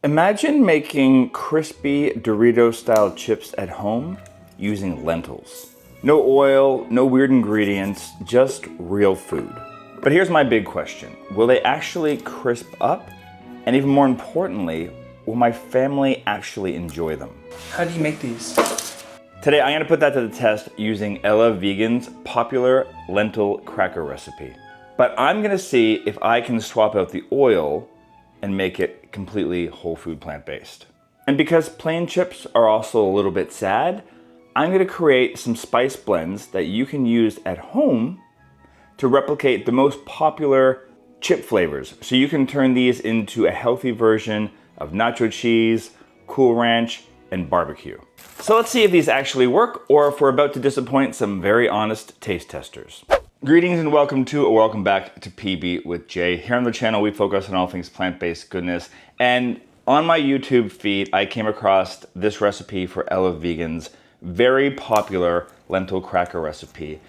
Imagine making crispy Dorito-style chips at home using lentils. No oil, no weird ingredients, just real food. But here's my big question. Will they actually crisp up? And even more importantly, will my family actually enjoy them? How do you make these? Today, I'm gonna put that to the test using Ella Vegan's popular lentil cracker recipe. But I'm gonna see if I can swap out the oil and make it completely whole food plant-based. And because plain chips are also a little bit sad, I'm gonna create some spice blends that you can use at home to replicate the most popular chip flavors. So you can turn these into a healthy version of nacho cheese, Cool Ranch, and barbecue. So let's see if these actually work or if we're about to disappoint some very honest taste testers. Greetings and welcome to or welcome back to PB with Jay. Here on the channel, we focus on all things plant-based goodness. And on my YouTube feed, I came across this recipe for Ella Vegan's very popular lentil cracker recipe.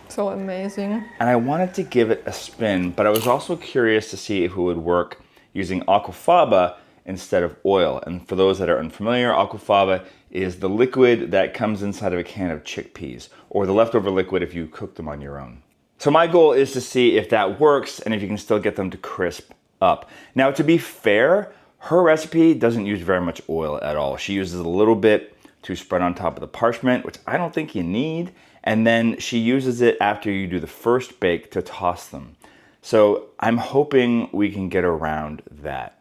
So amazing. And I wanted to give it a spin, but I was also curious to see if it would work using aquafaba instead of oil. And for those that are unfamiliar, aquafaba is the liquid that comes inside of a can of chickpeas, or the leftover liquid if you cook them on your own. So my goal is to see if that works and if you can still get them to crisp up. Now, to be fair, her recipe doesn't use very much oil at all. She uses a little bit to spread on top of the parchment, which I don't think you need. And then she uses it after you do the first bake to toss them. So I'm hoping we can get around that.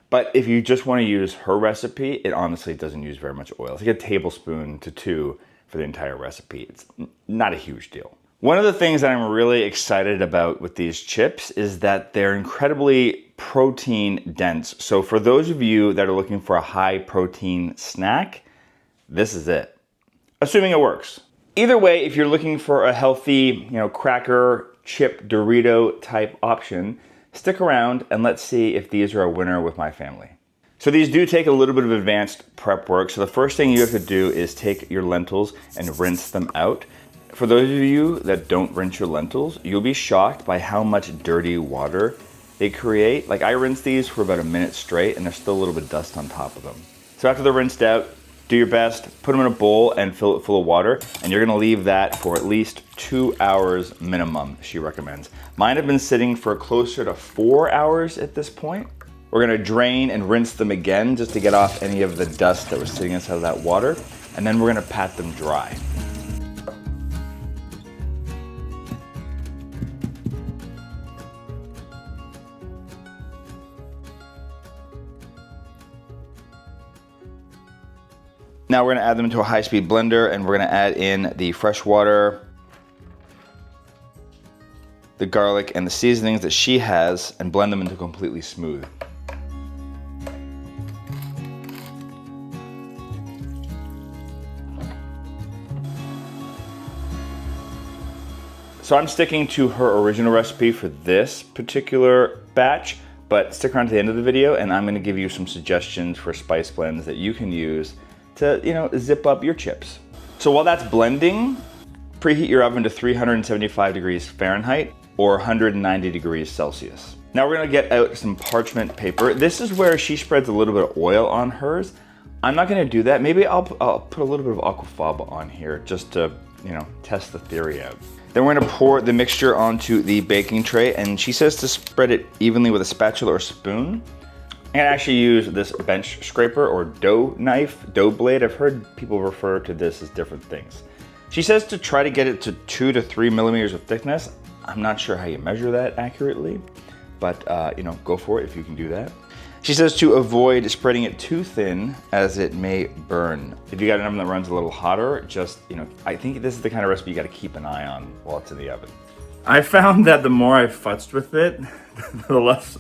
But if you just want to use her recipe, it honestly doesn't use very much oil. It's like a tablespoon to 2 for the entire recipe. It's not a huge deal. One of the things that I'm really excited about with these chips is that they're incredibly protein dense. So for those of you that are looking for a high protein snack, this is it. Assuming it works. Either way, if you're looking for a healthy, cracker, chip, Dorito type option, stick around and let's see if these are a winner with my family. So these do take a little bit of advanced prep work. So the first thing you have to do is take your lentils and rinse them out. For those of you that don't rinse your lentils, you'll be shocked by how much dirty water they create. Like I rinsed these for about a minute straight and there's still a little bit of dust on top of them. So after they're rinsed out, do your best, put them in a bowl and fill it full of water, and you're gonna leave that for at least 2 hours minimum, she recommends. Mine have been sitting for closer to 4 hours at this point. We're gonna drain and rinse them again just to get off any of the dust that was sitting inside of that water, and then we're gonna pat them dry. Now we're gonna add them into a high-speed blender and we're gonna add in the fresh water, the garlic, and the seasonings that she has and blend them into completely smooth. So I'm sticking to her original recipe for this particular batch, but stick around to the end of the video and I'm gonna give you some suggestions for spice blends that you can use to, zip up your chips. So while that's blending, preheat your oven to 375 degrees Fahrenheit or 190 degrees Celsius. Now we're gonna get out some parchment paper. This is where she spreads a little bit of oil on hers. I'm not gonna do that. Maybe I'll put a little bit of aquafaba on here just to, test the theory out. Then we're gonna pour the mixture onto the baking tray, and she says to spread it evenly with a spatula or spoon. I'm gonna actually use this bench scraper or dough knife, dough blade. I've heard people refer to this as different things. She says to try to get it to 2 to 3 millimeters of thickness. I'm not sure how you measure that accurately, but go for it if you can do that. She says to avoid spreading it too thin as it may burn. If you got an oven that runs a little hotter, I think this is the kind of recipe you gotta keep an eye on while it's in the oven. I found that the more I futzed with it, the less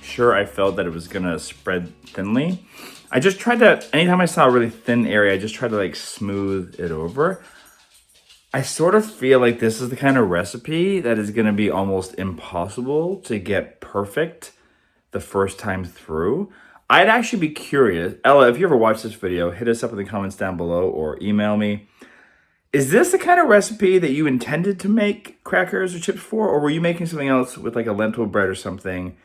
sure I felt that it was gonna spread thinly. I just tried to, anytime I saw a really thin area, I just tried to smooth it over. I sort of feel like this is the kind of recipe that is gonna be almost impossible to get perfect the first time through. I'd actually be curious, Ella, if you ever watch this video, hit us up in the comments down below or email me. Is this the kind of recipe that you intended to make crackers or chips for, or were you making something else with like a lentil bread or something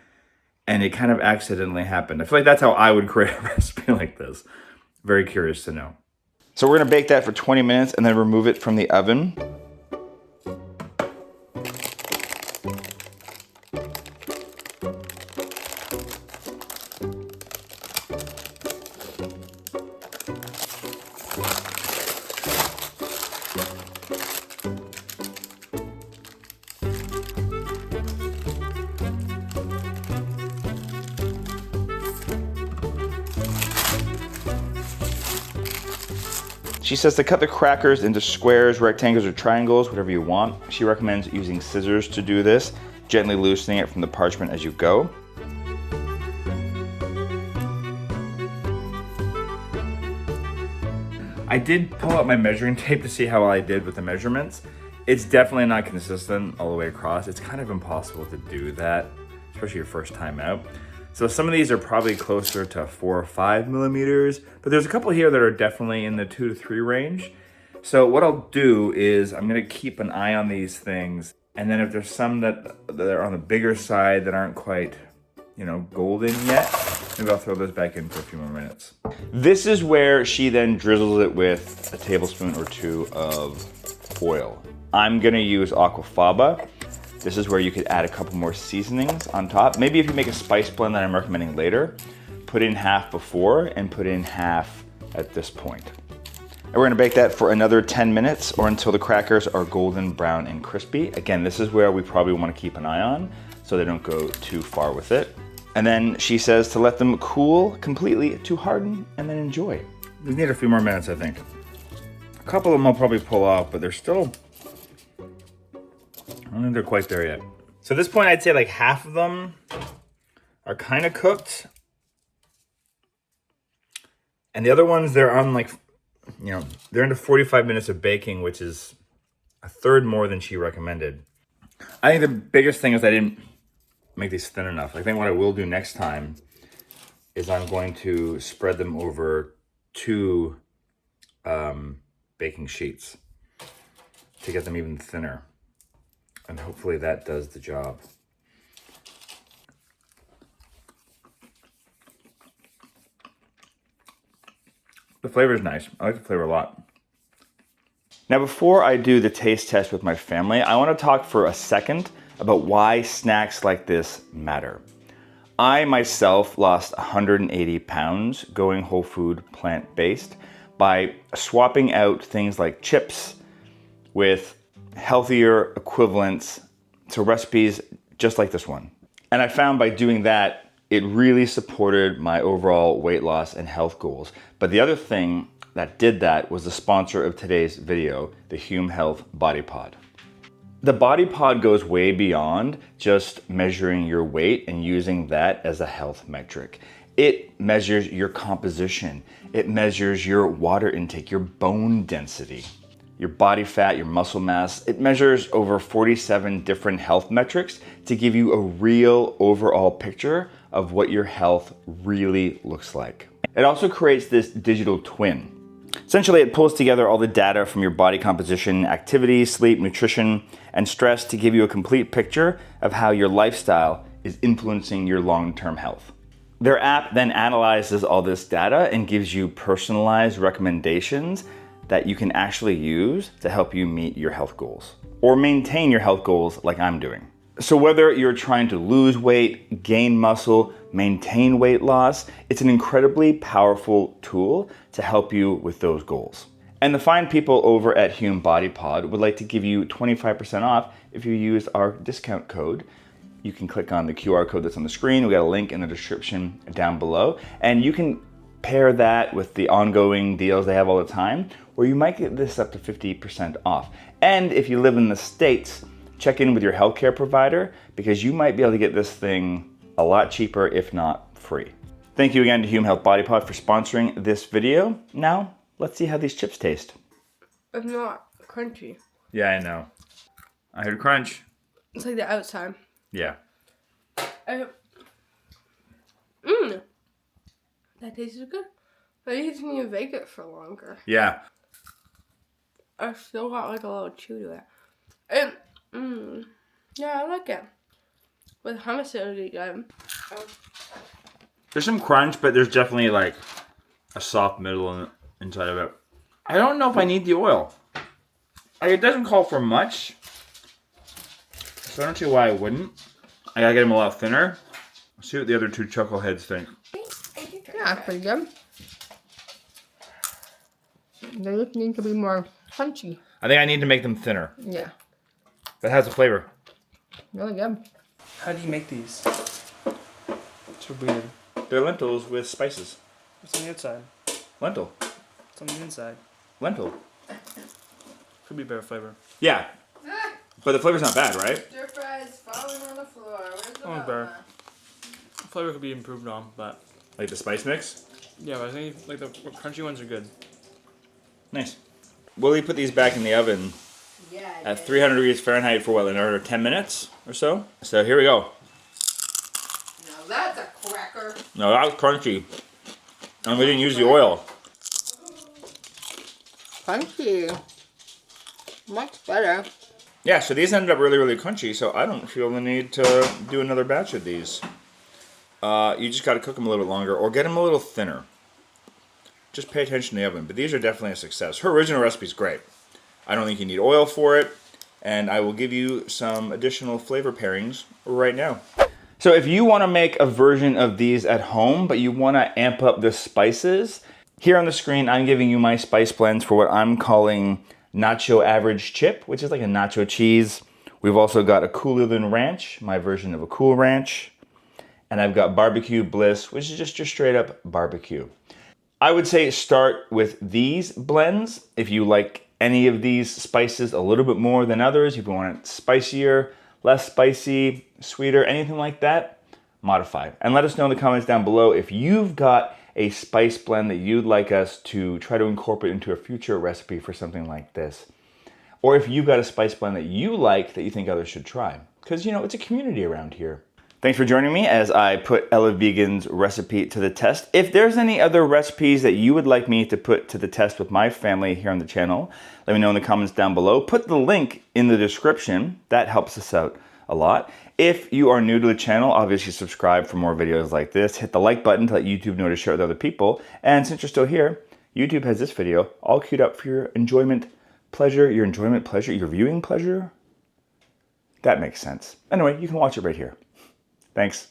and it kind of accidentally happened. I feel like that's how I would create a recipe like this. Very curious to know. So we're gonna bake that for 20 minutes and then remove it from the oven. She says to cut the crackers into squares, rectangles, or triangles, whatever you want. She recommends using scissors to do this, gently loosening it from the parchment as you go. I did pull out my measuring tape to see how I did with the measurements. It's definitely not consistent all the way across. It's kind of impossible to do that, especially your first time out. So some of these are probably closer to 4 or 5 millimeters, but there's a couple here that are definitely in the 2 to 3 range. So what I'll do is I'm gonna keep an eye on these things, and then if there's some that are on the bigger side that aren't quite, golden yet, maybe I'll throw those back in for a few more minutes. This is where she then drizzles it with a tablespoon or 2 of oil. I'm gonna use aquafaba. This is where you could add a couple more seasonings on top. Maybe if you make a spice blend that I'm recommending later, put in half before and put in half at this point. And we're gonna bake that for another 10 minutes or until the crackers are golden brown and crispy. Again, this is where we probably wanna keep an eye on so they don't go too far with it. And then she says to let them cool completely to harden and then enjoy. We need a few more minutes, I think. A couple of them I'll probably pull off, but they're still, I don't think they're quite there yet. So at this point, I'd say like half of them are kind of cooked. And the other ones, they're on like, they're into 45 minutes of baking, which is a third more than she recommended. I think the biggest thing is I didn't make these thin enough. I think what I will do next time is I'm going to spread them over 2 baking sheets to get them even thinner. And hopefully that does the job. The flavor is nice. I like the flavor a lot. Now, before I do the taste test with my family, I want to talk for a second about why snacks like this matter. I myself lost 180 pounds going whole food plant-based by swapping out things like chips with healthier equivalents to recipes just like this one. And I found by doing that, it really supported my overall weight loss and health goals. But the other thing that did that was the sponsor of today's video, the Hume Health Body Pod. The Body Pod goes way beyond just measuring your weight and using that as a health metric. It measures your composition. It measures your water intake, your bone density, your body fat, your muscle mass. It measures over 47 different health metrics to give you a real overall picture of what your health really looks like. It also creates this digital twin. Essentially, it pulls together all the data from your body composition, activity, sleep, nutrition, and stress to give you a complete picture of how your lifestyle is influencing your long-term health. Their app then analyzes all this data and gives you personalized recommendations that you can actually use to help you meet your health goals or maintain your health goals like I'm doing. So whether you're trying to lose weight, gain muscle, maintain weight loss, it's an incredibly powerful tool to help you with those goals. And the fine people over at Hume Body Pod would like to give you 25% off if you use our discount code. You can click on the QR code that's on the screen. We got a link in the description down below. And you can pair that with the ongoing deals they have all the time, where you might get this up to 50% off. And if you live in the States, check in with your healthcare provider because you might be able to get this thing a lot cheaper, if not free. Thank you again to Hume Health Body Pod for sponsoring this video. Now, let's see how these chips taste. It's not crunchy. Yeah, I know. I heard crunch. It's like the outside. Yeah. That tastes good. I just need to bake it for longer. Yeah. I still got like a little chew to it. Yeah, I like it. With hummus, it would be good. There's some crunch, but there's definitely like a soft middle inside of it. I don't know if I need the oil. Like, it doesn't call for much, so I don't see why I wouldn't. I gotta get them a lot thinner. Let's see what the other two chuckleheads think. Yeah, pretty good. They just need to be more crunchy. I think I need to make them thinner. Yeah. That has a flavor. Really good. How do you make these? It's weird. They're lentils with spices. What's on the outside? Lentil. What's on the inside? Lentil. Could be better flavor. Yeah. But the flavor's not bad, right? Stir fries falling on the floor. Where's the Oh, better. The flavor could be improved on, but Like the spice mix? yeah, but I think like the crunchy ones are good. Nice. Willie put these back in the oven Yeah. at 300 degrees Fahrenheit for what, another 10 minutes or so? So here we go. Now that's a cracker. No, that was crunchy. And we didn't use the oil. Crunchy. Much better. Yeah, so these ended up really, really crunchy, so I don't feel the need to do another batch of these. You just got to cook them a little bit longer or get them a little thinner. Just pay attention to the oven, but these are definitely a success. Her original recipe is great. I don't think you need oil for it, and I will give you some additional flavor pairings right now. So if you want to make a version of these at home, but you want to amp up the spices, here on the screen I'm giving you my spice blends for what I'm calling Nacho Average Chip, which is like a nacho cheese. We've also got a Cooler Than Ranch, my version of a Cool Ranch. And I've got Barbecue Bliss, which is just your straight up barbecue. I would say start with these blends if you like any of these spices a little bit more than others. If you want it spicier, less spicy, sweeter, anything like that, modify. And let us know in the comments down below if you've got a spice blend that you'd like us to try to incorporate into a future recipe for something like this. Or if you've got a spice blend that you like that you think others should try. Because, you know, it's a community around here. Thanks for joining me as I put Ella Vegan's recipe to the test. If there's any other recipes that you would like me to put to the test with my family here on the channel, let me know in the comments down below. Put the link in the description. That helps us out a lot. If you are new to the channel, obviously subscribe for more videos like this. Hit the like button to let YouTube know to share with other people. And since you're still here, YouTube has this video all queued up for your enjoyment pleasure, your viewing pleasure. That makes sense. Anyway, you can watch it right here. Thanks.